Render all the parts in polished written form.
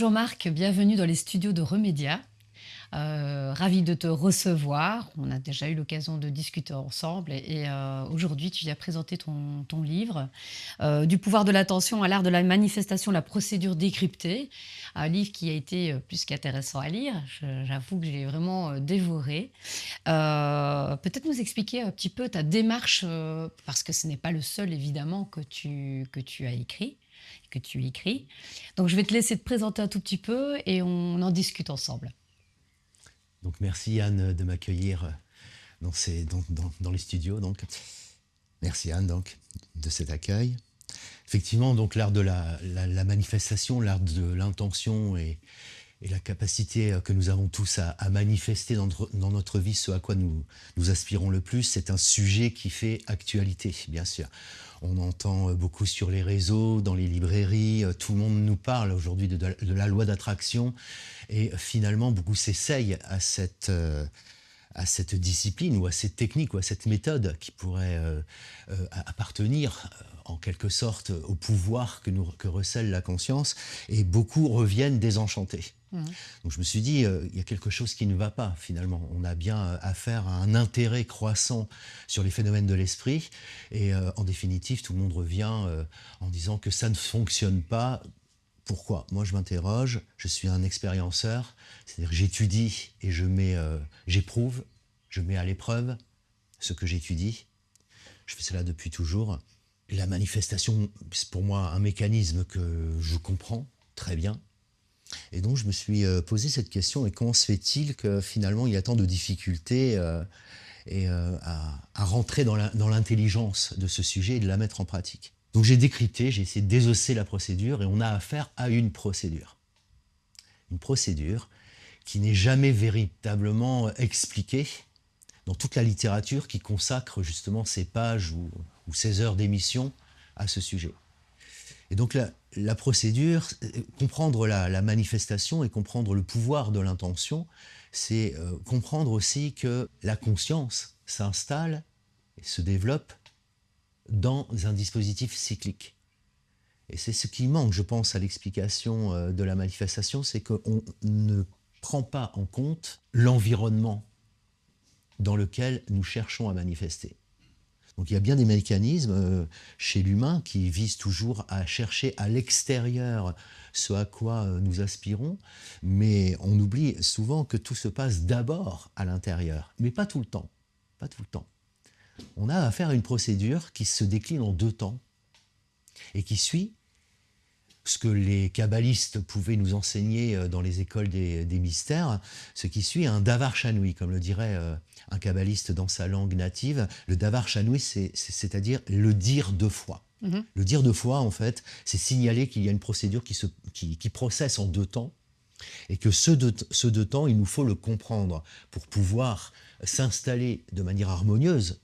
Bonjour Marc, bienvenue dans les studios de Remédia. Ravie de te recevoir. On a déjà eu l'occasion de discuter ensemble et aujourd'hui tu viens présenter ton livre Du pouvoir de l'attention à l'art de la manifestation, la procédure décryptée. Un livre qui a été plus qu'intéressant à lire. J'avoue que j'ai vraiment dévoré. Peut-être nous expliquer un petit peu ta démarche, parce que ce n'est pas le seul évidemment que tu as écrit, que tu écris. Donc je vais te laisser te présenter un tout petit peu et on en discute ensemble. Donc merci Anne de m'accueillir dans les studios. Donc. Merci Anne donc, de cet accueil. Effectivement, donc l'art de la manifestation, l'art de l'intention et la capacité que nous avons tous à manifester dans notre vie ce à quoi nous aspirons le plus, c'est un sujet qui fait actualité, bien sûr. On entend beaucoup sur les réseaux, dans les librairies, tout le monde nous parle aujourd'hui de la loi d'attraction et finalement beaucoup s'essayent à cette discipline ou à cette technique ou à cette méthode qui pourrait appartenir en quelque sorte au pouvoir que recèle la conscience, et beaucoup reviennent désenchantés. Mhm. Donc je me suis dit, il y a quelque chose qui ne va pas finalement. On a bien affaire à un intérêt croissant sur les phénomènes de l'esprit et en définitive tout le monde revient en disant que ça ne fonctionne pas. Pourquoi? Moi, je m'interroge, je suis un expérienceur, c'est-à-dire j'étudie et j'éprouve, je mets à l'épreuve ce que j'étudie. Je fais cela depuis toujours. La manifestation, c'est pour moi un mécanisme que je comprends très bien. Et donc, je me suis posé cette question, et comment se fait-il que finalement, il y a tant de difficultés à rentrer dans l'intelligence de ce sujet et de la mettre en pratique? Donc j'ai décrypté, j'ai essayé de désosser la procédure, et on a affaire à une procédure. Une procédure qui n'est jamais véritablement expliquée dans toute la littérature qui consacre justement ces pages ou ces heures d'émission à ce sujet. Et donc la procédure, comprendre la manifestation et comprendre le pouvoir de l'intention, c'est comprendre aussi que la conscience s'installe et se développe dans un dispositif cyclique. Et c'est ce qui manque, je pense, à l'explication de la manifestation, c'est qu'on ne prend pas en compte l'environnement dans lequel nous cherchons à manifester. Donc il y a bien des mécanismes chez l'humain qui visent toujours à chercher à l'extérieur ce à quoi nous aspirons, mais on oublie souvent que tout se passe d'abord à l'intérieur, mais pas tout le temps. Pas tout le temps. On a affaire à une procédure qui se décline en deux temps et qui suit ce que les kabbalistes pouvaient nous enseigner dans les écoles des mystères, ce qui suit un davar shanui, comme le dirait un kabbaliste dans sa langue native. Le davar shanui, c'est-à-dire le dire deux fois. Mhm. Le dire deux fois, en fait, c'est signaler qu'il y a une procédure qui processe en deux temps, et que ce deux temps, il nous faut le comprendre pour pouvoir s'installer de manière harmonieuse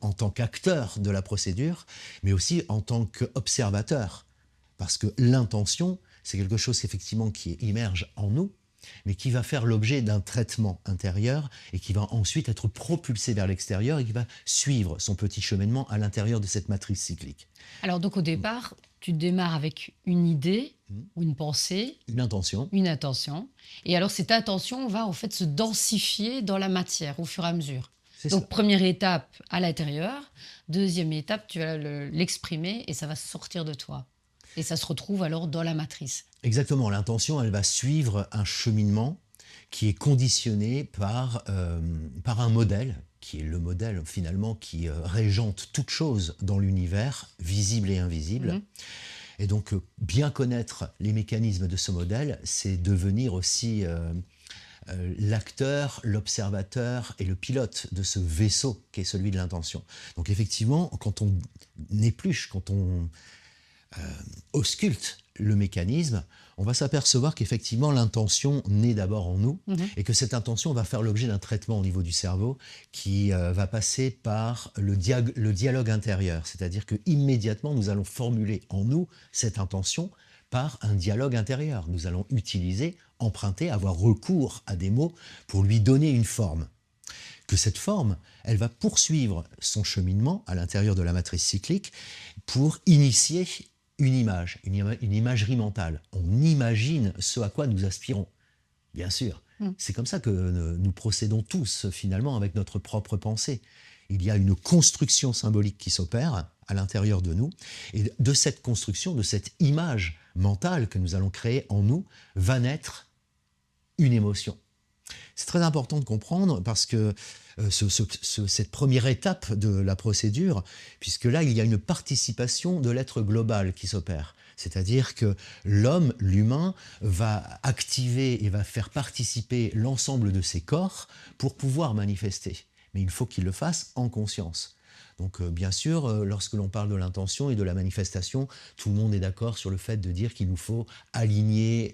en tant qu'acteur de la procédure, mais aussi en tant qu'observateur. Parce que l'intention, c'est quelque chose effectivement qui émerge en nous, mais qui va faire l'objet d'un traitement intérieur et qui va ensuite être propulsé vers l'extérieur et qui va suivre son petit cheminement à l'intérieur de cette matrice cyclique. Alors donc au départ, tu démarres avec une idée Mhm. ou une pensée, Une intention, une intention, et alors cette intention va en fait se densifier dans la matière au fur et à mesure. c'est Donc cela. première étape à l'intérieur, deuxième étape, tu vas l'exprimer et ça va sortir de toi. Et ça se retrouve alors dans la matrice. Exactement, l'intention, elle va suivre un cheminement qui est conditionné par un modèle, qui est le modèle finalement qui régente toute chose dans l'univers, visible et invisible. Mhm. Et donc, bien connaître les mécanismes de ce modèle, c'est devenir aussi l'acteur, l'observateur et le pilote de ce vaisseau qui est celui de l'intention. Donc effectivement, quand on épluche, quand on ausculte le mécanisme, on va s'apercevoir qu'effectivement l'intention naît d'abord en nous, Mhm. et que cette intention va faire l'objet d'un traitement au niveau du cerveau qui va passer par le dialogue intérieur. C'est-à-dire que immédiatement nous allons formuler en nous cette intention par un dialogue intérieur. Nous allons utiliser, emprunter, avoir recours à des mots pour lui donner une forme. Que cette forme, elle va poursuivre son cheminement à l'intérieur de la matrice cyclique pour initier une imagerie mentale. On imagine ce à quoi nous aspirons, bien sûr. Mm. C'est comme ça que nous procédons tous, finalement, avec notre propre pensée. Il y a une construction symbolique qui s'opère à l'intérieur de nous, et de cette construction, de cette image mentale que nous allons créer en nous, va naître une émotion. C'est très important de comprendre parce que cette première étape de la procédure, puisque là, il y a une participation de l'être global qui s'opère. C'est-à-dire que l'humain, va activer et va faire participer l'ensemble de ses corps pour pouvoir manifester. Mais il faut qu'il le fasse en conscience. Donc bien sûr, lorsque l'on parle de l'intention et de la manifestation, tout le monde est d'accord sur le fait de dire qu'il nous faut aligner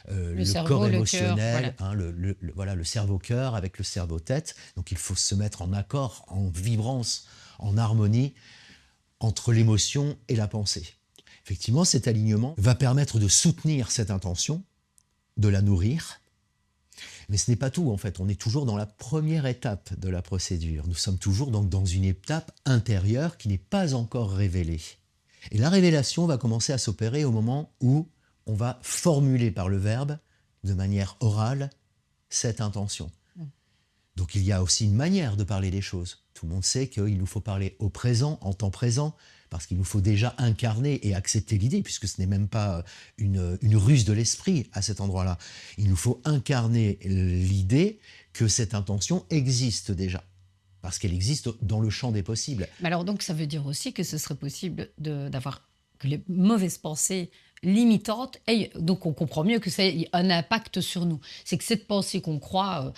le cerveau, corps le cœur, émotionnel, voilà. voilà, le cerveau-cœur avec le cerveau-tête. Donc il faut se mettre en accord, en vibrance, en harmonie entre l'émotion et la pensée. Effectivement, cet alignement va permettre de soutenir cette intention, de la nourrir. Mais ce n'est pas tout, en fait. On est toujours dans la première étape de la procédure. Nous sommes toujours donc dans une étape intérieure qui n'est pas encore révélée. Et la révélation va commencer à s'opérer au moment où on va formuler par le verbe, de manière orale, cette intention. Donc il y a aussi une manière de parler des choses. Tout le monde sait qu'il nous faut parler au présent, en temps présent, parce qu'il nous faut déjà incarner et accepter l'idée, puisque ce n'est même pas une ruse de l'esprit à cet endroit-là. Il nous faut incarner l'idée que cette intention existe déjà, parce qu'elle existe dans le champ des possibles. Mais alors donc ça veut dire aussi que ce serait possible d'avoir que les mauvaises pensées limitantes donc on comprend mieux que c'est un impact sur nous. C'est que cette pensée qu'on croit,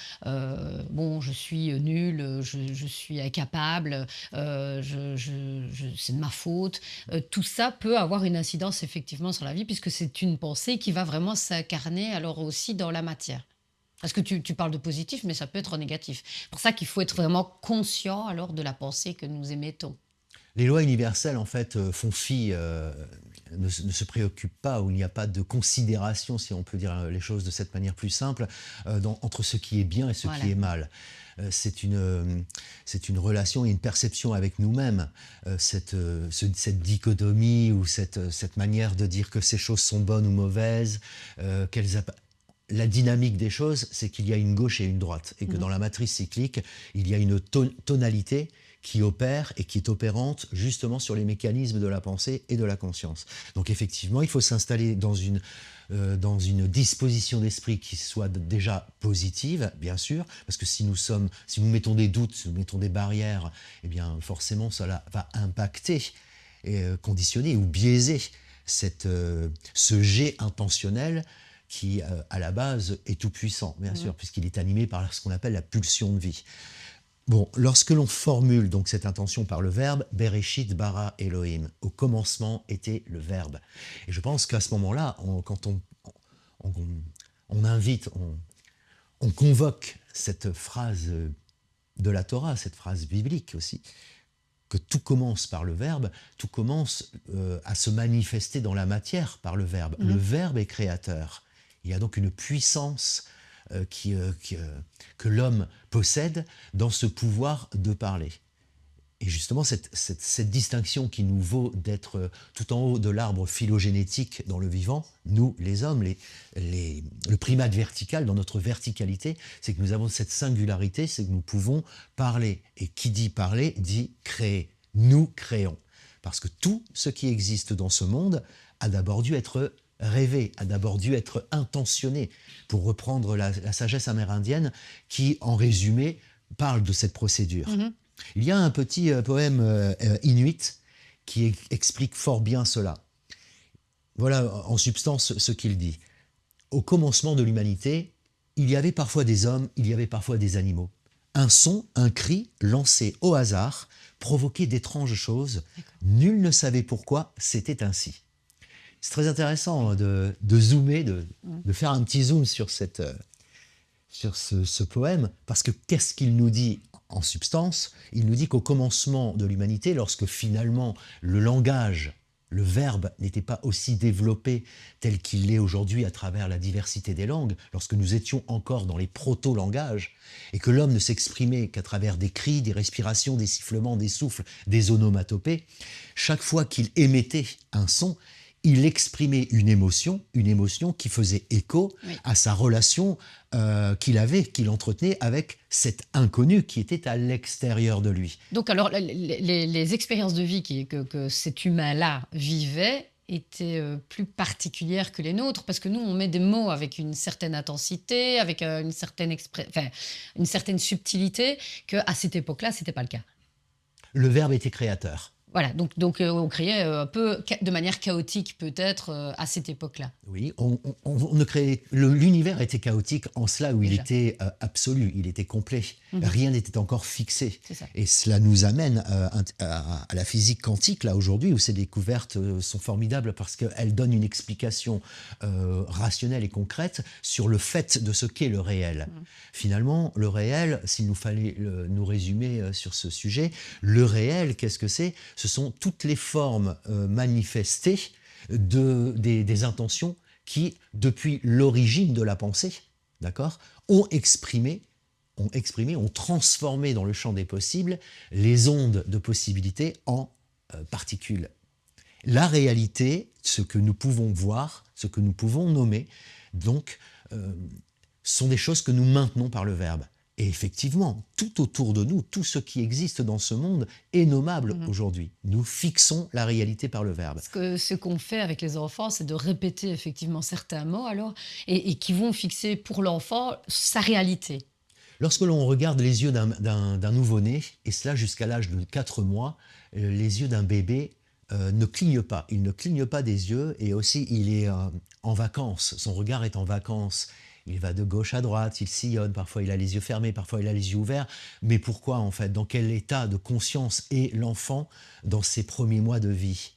bon, je suis nul, je suis incapable, c'est de ma faute, tout ça peut avoir une incidence effectivement sur la vie puisque c'est une pensée qui va vraiment s'incarner alors aussi dans la matière. Parce que tu parles de positif, mais ça peut être négatif. C'est pour ça qu'il faut être vraiment conscient alors de la pensée que nous émettons. Les lois universelles, en fait, font fi, ne se préoccupent pas, ou il n'y a pas de considération, si on peut dire les choses de cette manière plus simple, entre ce qui est bien et ce Voilà. qui est mal. C'est une relation et une perception avec nous-mêmes, cette dichotomie ou cette manière de dire que ces choses sont bonnes ou mauvaises, la dynamique des choses, c'est qu'il y a une gauche et une droite, et que dans la matrice cyclique, il y a une tonalité qui opère et qui est opérante justement sur les mécanismes de la pensée et de la conscience. Donc effectivement, il faut s'installer dans une disposition d'esprit qui soit déjà positive, bien sûr, parce que si nous mettons des doutes, si nous mettons des barrières, eh bien forcément cela va impacter et conditionner ou biaiser ce jet intentionnel qui, à la base, est tout puissant, bien sûr, puisqu'il est animé par ce qu'on appelle la pulsion de vie. Bon, lorsque l'on formule donc cette intention par le verbe, Bereshit bara Elohim, au commencement était le verbe. Et je pense qu'à ce moment-là, quand on invite, on convoque cette phrase de la Torah, cette phrase biblique aussi, que tout commence par le verbe, tout commence à se manifester dans la matière par le verbe. Le verbe est créateur. Il y a donc une puissance que l'homme possède dans ce pouvoir de parler. Et justement, cette distinction qui nous vaut d'être tout en haut de l'arbre phylogénétique dans le vivant, nous, les hommes, le primate vertical, dans notre verticalité, c'est que nous avons cette singularité, c'est que nous pouvons parler. Et qui dit parler, dit créer. Nous créons. Parce que tout ce qui existe dans ce monde a d'abord dû être rêvé, a d'abord dû être intentionné, pour reprendre la sagesse amérindienne qui, en résumé, parle de cette procédure. Il y a un petit poème inuit qui explique fort bien cela. Voilà en substance ce qu'il dit. Au commencement de l'humanité, il y avait parfois des hommes, il y avait parfois des animaux. Un son, un cri, lancé au hasard, provoquait d'étranges choses. Nul ne savait pourquoi c'était ainsi. C'est très intéressant de zoomer, de faire un petit zoom sur ce poème, parce que qu'est-ce qu'il nous dit en substance? Il nous dit qu'au commencement de l'humanité, lorsque finalement le langage le verbe n'était pas aussi développé tel qu'il l'est aujourd'hui à travers la diversité des langues, lorsque nous étions encore dans les proto-langages, et que l'homme ne s'exprimait qu'à travers des cris, des respirations, des sifflements, des souffles, des onomatopées, chaque fois qu'il émettait un son, il exprimait une émotion qui faisait écho Oui. à sa relation qu'il entretenait avec cet inconnu qui était à l'extérieur de lui. Donc alors les expériences de vie que cet humain-là vivait étaient, plus particulières que les nôtres parce que nous, on met des mots avec une certaine intensité, avec, une certaine subtilité qu'à cette époque-là, c'était pas le cas. Le verbe était créateur. Voilà, donc on créait, un peu de manière chaotique peut-être, à cette époque-là, Oui, on ne créait, l'univers était chaotique en cela où il déjà. était absolu, il était complet. Mmh. Rien n'était encore fixé. C'est ça. Et cela nous amène à la physique quantique, là aujourd'hui, où ces découvertes sont formidables parce qu'elles donnent une explication rationnelle et concrète sur le fait de ce qu'est le réel. Mmh. Finalement, le réel, s'il nous fallait nous résumer sur ce sujet, le réel, qu'est-ce que c'est? Ce sont toutes les formes manifestées des intentions qui, depuis l'origine de la pensée, d'accord, ont transformé dans le champ des possibles les ondes de possibilités en particules. La réalité, ce que nous pouvons voir, ce que nous pouvons nommer, donc, sont des choses que nous maintenons par le verbe. Et effectivement, tout autour de nous, tout ce qui existe dans ce monde est nommable Mmh. aujourd'hui. Nous fixons la réalité par le verbe. Ce qu'on fait avec les enfants, c'est de répéter effectivement certains mots alors et qui vont fixer pour l'enfant sa réalité. Lorsque l'on regarde les yeux d'un nouveau-né, et cela jusqu'à l'âge de 4 mois, les yeux d'un bébé ne clignent pas. Il ne cligne pas des yeux et aussi il est en vacances. Son regard est en vacances. Il va de gauche à droite, il sillonne, parfois il a les yeux fermés, parfois il a les yeux ouverts. Mais pourquoi en fait? Dans quel état de conscience est l'enfant dans ses premiers mois de vie?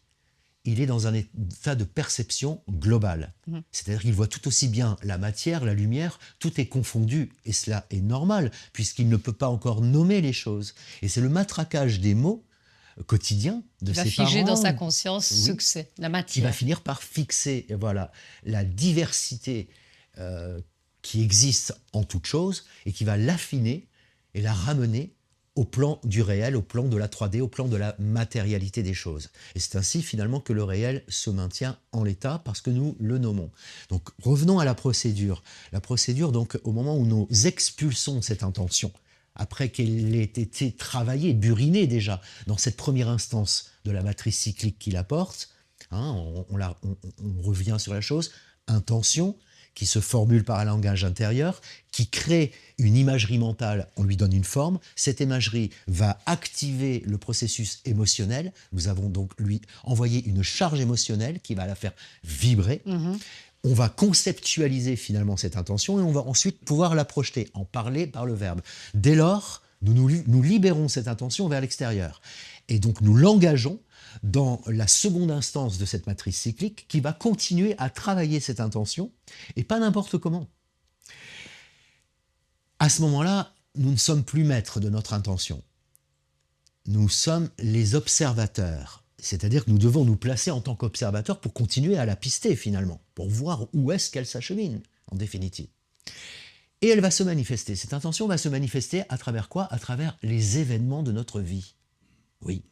Il est dans un état de perception globale. Mmh. C'est-à-dire qu'il voit tout aussi bien la matière, la lumière, tout est confondu. Et cela est normal, puisqu'il ne peut pas encore nommer les choses. Et c'est le matraquage des mots quotidiens de Il va ses figer dans sa parents, conscience ce oui, que c'est, la qui va matière. finir par fixer, voilà, la diversité qui existe en toute chose et qui va l'affiner et la ramener au plan du réel, au plan de la 3D, au plan de la matérialité des choses. Et c'est ainsi finalement que le réel se maintient en l'état parce que nous le nommons. Donc revenons à la procédure. La procédure, donc au moment où nous expulsons cette intention, après qu'elle ait été travaillée, burinée déjà dans cette première instance de la matrice cyclique qu'il apporte, hein, on revient sur la chose, intention, qui se formule par un langage intérieur, qui crée une imagerie mentale, on lui donne une forme. Cette imagerie va activer le processus émotionnel. Nous avons donc lui envoyé une charge émotionnelle qui va la faire vibrer. Mmh. On va conceptualiser finalement cette intention et on va ensuite pouvoir la projeter, en parler par le verbe. Dès lors, nous libérons cette intention vers l'extérieur. Et donc nous l'engageons dans la seconde instance de cette matrice cyclique qui va continuer à travailler cette intention, et pas n'importe comment. À ce moment-là, nous ne sommes plus maîtres de notre intention. Nous sommes les observateurs. C'est-à-dire que nous devons nous placer en tant qu'observateurs pour continuer à la pister finalement, pour voir où est-ce qu'elle s'achemine, en définitive. Et elle va se manifester. Cette intention va se manifester à travers quoi? À travers les événements de notre vie. Oui,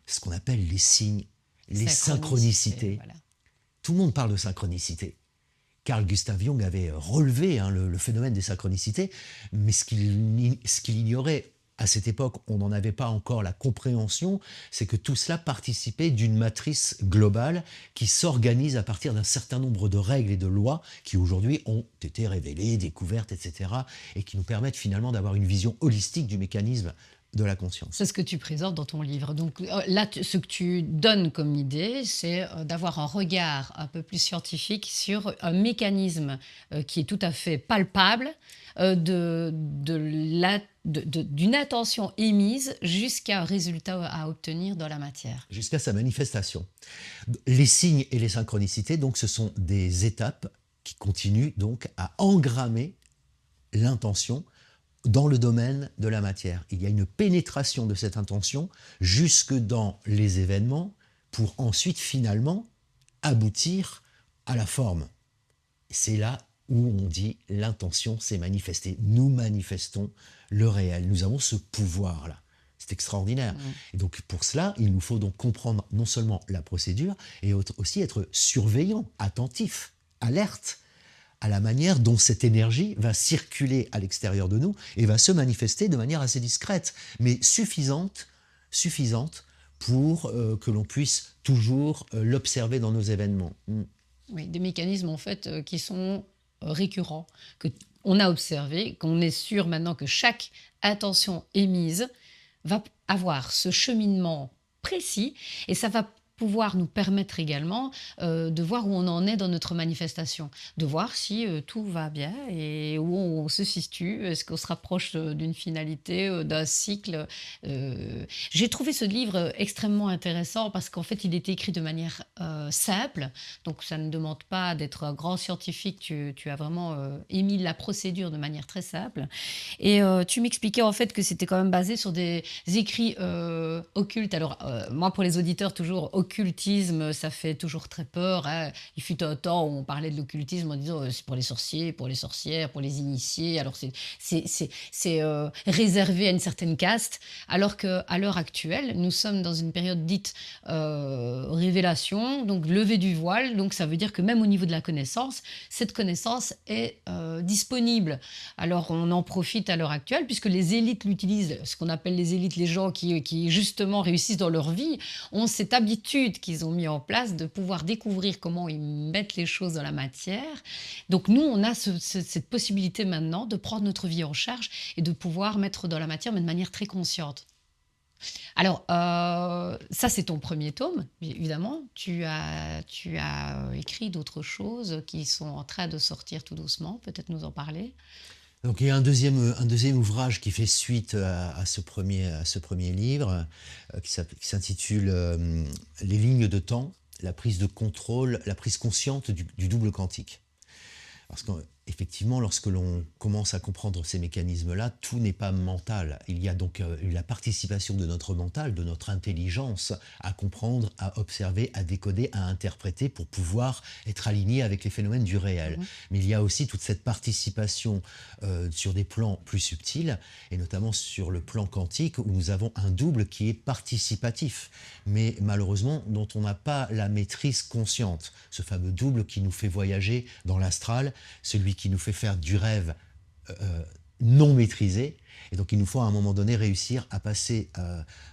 ce qu'on appelle les signes, les synchronicités. Voilà. Tout le monde parle de synchronicité. Carl Gustav Jung avait relevé le phénomène des synchronicités, mais ce qu'il ignorait à cette époque, on n'en avait pas encore la compréhension, c'est que tout cela participait d'une matrice globale qui s'organise à partir d'un certain nombre de règles et de lois qui aujourd'hui ont été révélées, découvertes, etc., et qui nous permettent finalement d'avoir une vision holistique du mécanisme de la conscience. C'est ce que tu présentes dans ton livre. Donc là, ce que tu donnes comme idée, c'est d'avoir un regard un peu plus scientifique sur un mécanisme qui est tout à fait palpable d'une intention émise jusqu'à un résultat à obtenir dans la matière. Jusqu'à sa manifestation. Les signes et les synchronicités, donc, ce sont des étapes qui continuent donc à engrammer l'intention dans le domaine de la matière. Il y a une pénétration de cette intention jusque dans les événements pour ensuite finalement aboutir à la forme. C'est là où on dit l'intention s'est manifestée. Nous manifestons le réel. Nous avons ce pouvoir-là. C'est extraordinaire. Et donc pour cela, il nous faut donc comprendre non seulement la procédure, et aussi être surveillant, attentif, alerte à la manière dont cette énergie va circuler à l'extérieur de nous et va se manifester de manière assez discrète, mais suffisante pour que l'on puisse toujours l'observer dans nos événements. Oui, des mécanismes en fait qui sont récurrents, que on a observé, qu'on est sûr maintenant que chaque intention émise va avoir ce cheminement précis et ça va pouvoir nous permettre également de voir où on en est dans notre manifestation, de voir si tout va bien et où on se situe, est-ce qu'on se rapproche d'une finalité, d'un cycle. J'ai trouvé ce livre extrêmement intéressant parce qu'en fait il est écrit de manière simple, donc ça ne demande pas d'être un grand scientifique, tu as vraiment émis la procédure de manière très simple. Et tu m'expliquais en fait que c'était quand même basé sur des écrits occultes. Alors, moi, pour les auditeurs, toujours, occultisme, ça fait toujours très peur, hein. Il fut un temps où on parlait de l'occultisme en disant c'est pour les sorciers, pour les sorcières, pour les initiés. Alors, c'est réservé à une certaine caste. Alors qu'à l'heure actuelle, nous sommes dans une période dite révélation, donc levée du voile. Donc, ça veut dire que même au niveau de la connaissance, cette connaissance est disponible. Alors, on en profite à l'heure actuelle, puisque les élites l'utilisent, ce qu'on appelle les élites, les gens qui justement réussissent dans leur vie, ont cette habitude qu'ils ont mis en place de pouvoir découvrir comment ils mettent les choses dans la matière. Donc nous, on a cette possibilité maintenant de prendre notre vie en charge et de pouvoir mettre dans la matière, mais de manière très consciente. Alors, ça, c'est ton premier tome, évidemment. Tu as écrit d'autres choses qui sont en train de sortir tout doucement. Peut-être nous en parler. Donc il y a un deuxième ouvrage qui fait suite à ce premier livre, qui s'intitule Les lignes de temps, la prise de contrôle, la prise consciente du double quantique. Parce qu'effectivement, lorsque l'on commence à comprendre ces mécanismes-là, tout n'est pas mental. Il y a donc la participation de notre mental, de notre intelligence, à comprendre, à observer, à décoder, à interpréter pour pouvoir être aligné avec les phénomènes du réel. Mais il y a aussi toute cette participation sur des plans plus subtils, et notamment sur le plan quantique, où nous avons un double qui est participatif, mais malheureusement dont on n'a pas la maîtrise consciente. Ce fameux double qui nous fait voyager dans l'astral, celui qui nous fait faire du rêve non maîtrisé. Et donc il nous faut à un moment donné réussir à passer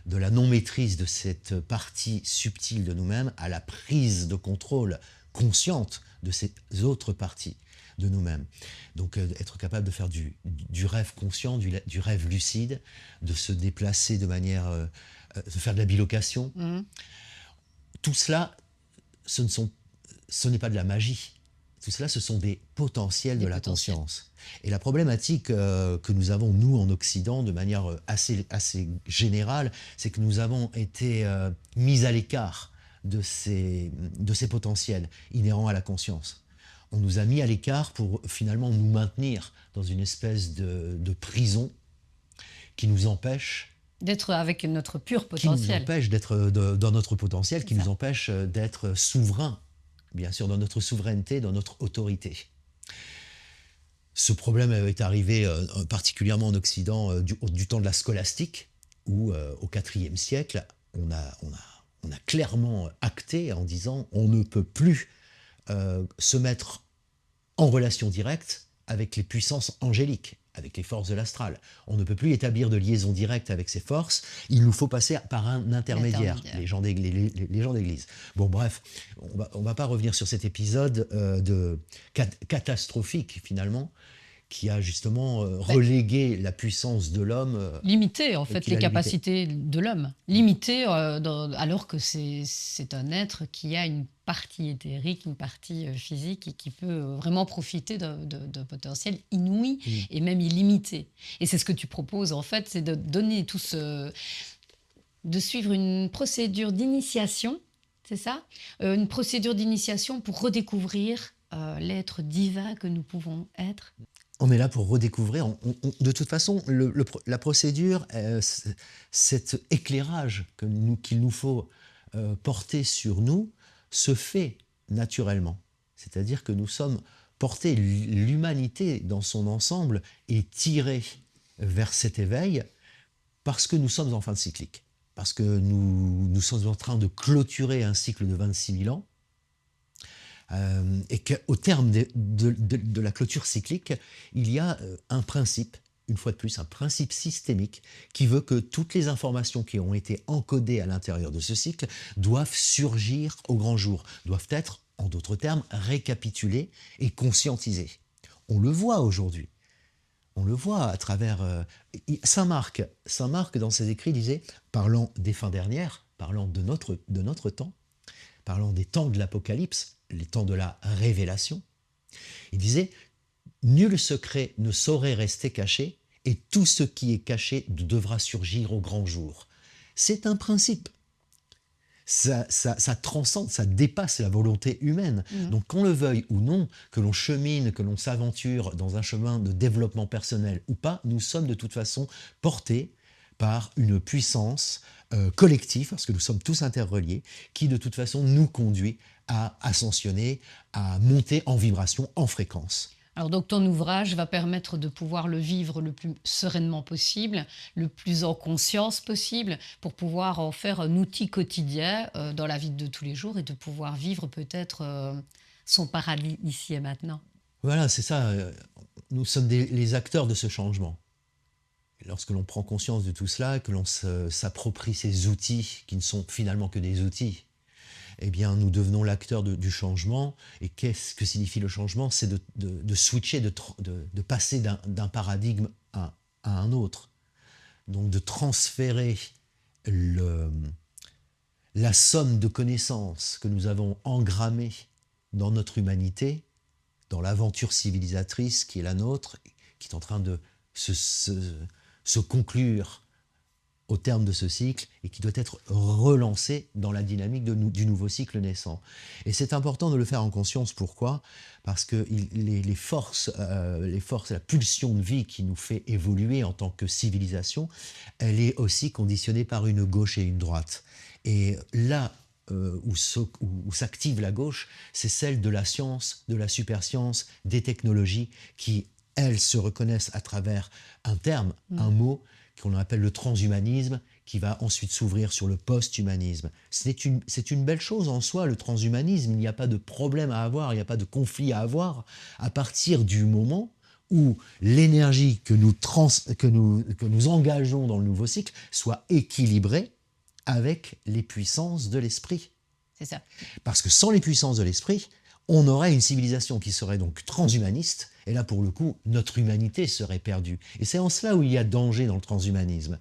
de la non-maîtrise de cette partie subtile de nous-mêmes à la prise de contrôle consciente de ces autres parties de nous-mêmes. Donc être capable de faire du rêve conscient, du rêve lucide, de se déplacer de manière... de faire de la bilocation. Tout cela, ce n'est pas de la magie. Tout cela, ce sont des potentiels de la conscience. Et la problématique que nous avons, nous, en Occident, de manière assez générale, c'est que nous avons été mis à l'écart de ces potentiels inhérents à la conscience. On nous a mis à l'écart pour finalement nous maintenir dans une espèce de prison qui nous empêche d'être avec notre pur potentiel. Qui nous empêche d'être dans notre potentiel, qui nous empêche d'être souverains, bien sûr, dans notre souveraineté, dans notre autorité. Ce problème est arrivé particulièrement en Occident du temps de la scolastique, où au IVe siècle, on a clairement acté en disant on ne peut plus se mettre en relation directe avec les puissances angéliques, avec les forces de l'astral. On ne peut plus établir de liaison directe avec ces forces, il nous faut passer par un intermédiaire, les gens d'église. Bon bref, on va pas revenir sur cet épisode catastrophique finalement, qui a justement relégué la puissance de l'homme. Limité, en fait, les capacités de l'homme. Limité, alors que c'est un être qui a une partie éthérique, une partie physique, et qui peut vraiment profiter d'un potentiel inouï et même illimité. Et c'est ce que tu proposes, en fait, c'est de donner tout de suivre une procédure d'initiation, c'est ça ? Une procédure d'initiation pour redécouvrir l'être divin que nous pouvons être. On est là pour redécouvrir. De toute façon, la procédure, cet éclairage qu'il nous faut porté sur nous se fait naturellement. C'est-à-dire que nous sommes portés, l'humanité dans son ensemble est tirée vers cet éveil parce que nous sommes en fin de cyclique, parce que nous sommes en train de clôturer un cycle de 26 000 ans, et qu'au terme de la clôture cyclique, il y a un principe, une fois de plus, un principe systémique qui veut que toutes les informations qui ont été encodées à l'intérieur de ce cycle doivent surgir au grand jour, doivent être, en d'autres termes, récapitulées et conscientisées. On le voit aujourd'hui. On le voit à travers... Saint Marc, dans ses écrits, disait, parlant des fins dernières, parlant de notre temps, parlant des temps de l'Apocalypse, les temps de la révélation, il disait « Nul secret ne saurait rester caché, et tout ce qui est caché devra surgir au grand jour. » C'est un principe. Ça transcende, ça dépasse la volonté humaine. Donc qu'on le veuille ou non, que l'on chemine, que l'on s'aventure dans un chemin de développement personnel ou pas, nous sommes de toute façon portés par une puissance collective, parce que nous sommes tous interreliés, qui de toute façon nous conduit à ascensionner, à monter en vibration, en fréquence. Alors donc ton ouvrage va permettre de pouvoir le vivre le plus sereinement possible, le plus en conscience possible, pour pouvoir en faire un outil quotidien dans la vie de tous les jours et de pouvoir vivre peut-être son paradis ici et maintenant. Voilà, c'est ça. Nous sommes les acteurs de ce changement. Et lorsque l'on prend conscience de tout cela, que l'on s'approprie ces outils qui ne sont finalement que des outils, eh bien, nous devenons l'acteur du changement. Et qu'est-ce que signifie le changement? C'est de switcher, de passer d'un paradigme à un autre. Donc de transférer la somme de connaissances que nous avons engrammées dans notre humanité, dans l'aventure civilisatrice qui est la nôtre, qui est en train de se conclure au terme de ce cycle et qui doit être relancé dans la dynamique du nouveau cycle naissant. Et c'est important de le faire en conscience. Pourquoi? Parce que les forces, la pulsion de vie qui nous fait évoluer en tant que civilisation, elle est aussi conditionnée par une gauche et une droite. Et là où s'active la gauche, c'est celle de la science, de la superscience, des technologies qui, elles, se reconnaissent à travers un terme, un mot, qu'on appelle le transhumanisme, qui va ensuite s'ouvrir sur le post-humanisme. C'est une belle chose en soi, le transhumanisme. Il n'y a pas de problème à avoir, il n'y a pas de conflit à avoir, à partir du moment où l'énergie que nous engageons dans le nouveau cycle soit équilibrée avec les puissances de l'esprit. C'est ça. Parce que sans les puissances de l'esprit, on aurait une civilisation qui serait donc transhumaniste, et là, pour le coup, notre humanité serait perdue. Et c'est en cela où il y a danger dans le transhumanisme.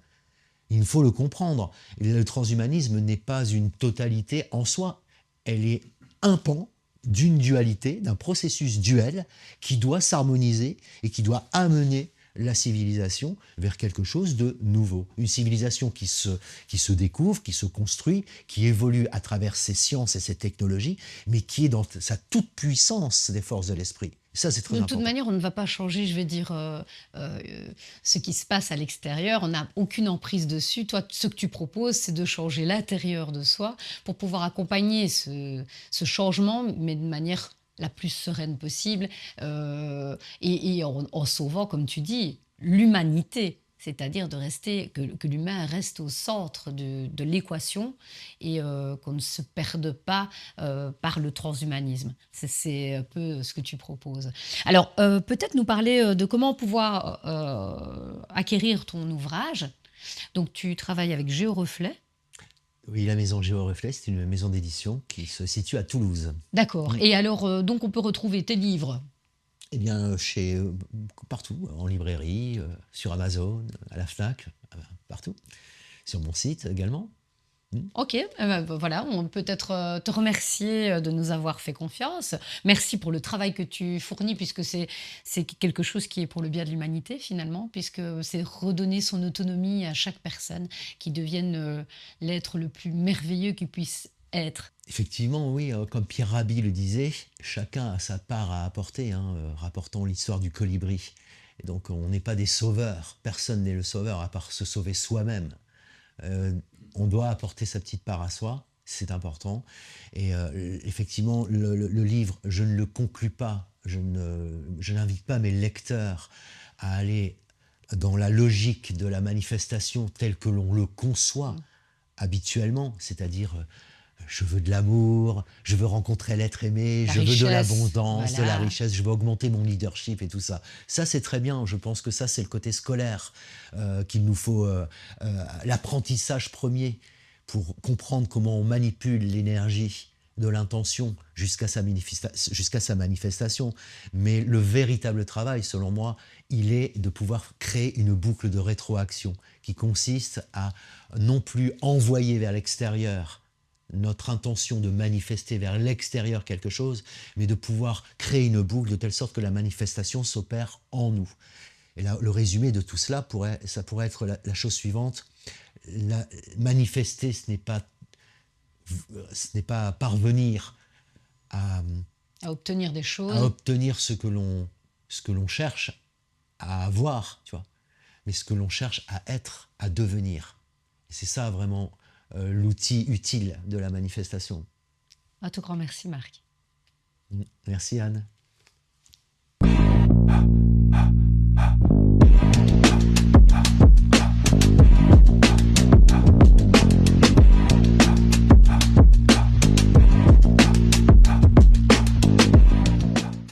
Il faut le comprendre. Le transhumanisme n'est pas une totalité en soi. Elle est un pan d'une dualité, d'un processus duel qui doit s'harmoniser et qui doit amener la civilisation vers quelque chose de nouveau. Une civilisation qui se découvre, qui se construit, qui évolue à travers ses sciences et ses technologies, mais qui est dans sa toute-puissance des forces de l'esprit. Ça, c'est très important. De toute manière, on ne va pas changer, je vais dire, ce qui se passe à l'extérieur. On n'a aucune emprise dessus. Toi, ce que tu proposes, c'est de changer l'intérieur de soi pour pouvoir accompagner ce changement, mais de manière la plus sereine possible, et en sauvant, comme tu dis, l'humanité. C'est-à-dire que l'humain reste au centre de l'équation et qu'on ne se perde pas par le transhumanisme. C'est un peu ce que tu proposes. Alors, peut-être nous parler de comment pouvoir acquérir ton ouvrage. Donc, tu travailles avec Géoreflet. Oui, la maison Géoreflet, c'est une maison d'édition qui se situe à Toulouse. D'accord. Et alors, donc, on peut retrouver tes livres? Eh bien, partout, en librairie, sur Amazon, à la FNAC, partout. Sur mon site également. Ok, voilà, on peut peut-être te remercier de nous avoir fait confiance. Merci pour le travail que tu fournis, puisque c'est quelque chose qui est pour le bien de l'humanité finalement, puisque c'est redonner son autonomie à chaque personne, qui devienne l'être le plus merveilleux qu'il puisse être. Effectivement, oui, comme Pierre Rabhi le disait, chacun a sa part à apporter, rapportant l'histoire du colibri. Et donc on n'est pas des sauveurs, personne n'est le sauveur à part se sauver soi-même. On doit apporter sa petite part à soi, c'est important. Et effectivement, le livre, je ne le conclus pas, je n'invite pas mes lecteurs à aller dans la logique de la manifestation telle que l'on le conçoit Mmh. habituellement, c'est-à-dire je veux de l'amour, je veux rencontrer l'être aimé, La je veux de richesse, l'abondance, de la voilà. richesse, je veux augmenter mon leadership et tout ça. Ça, c'est très bien. Je pense que ça, c'est le côté scolaire qu'il nous faut, l'apprentissage premier pour comprendre comment on manipule l'énergie de l'intention jusqu'à sa manifestation. Mais le véritable travail, selon moi, il est de pouvoir créer une boucle de rétroaction qui consiste à non plus envoyer vers l'extérieur notre intention de manifester vers l'extérieur quelque chose, mais de pouvoir créer une boucle de telle sorte que la manifestation s'opère en nous. Et là, le résumé de tout cela ça pourrait être la chose suivante. Manifester, ce n'est pas parvenir à, À obtenir des à choses. obtenir ce que l'on cherche à avoir, tu vois, mais ce que l'on cherche à être, à devenir. Et c'est ça vraiment l'outil utile de la manifestation. Un tout grand merci, Marc. Merci Anne.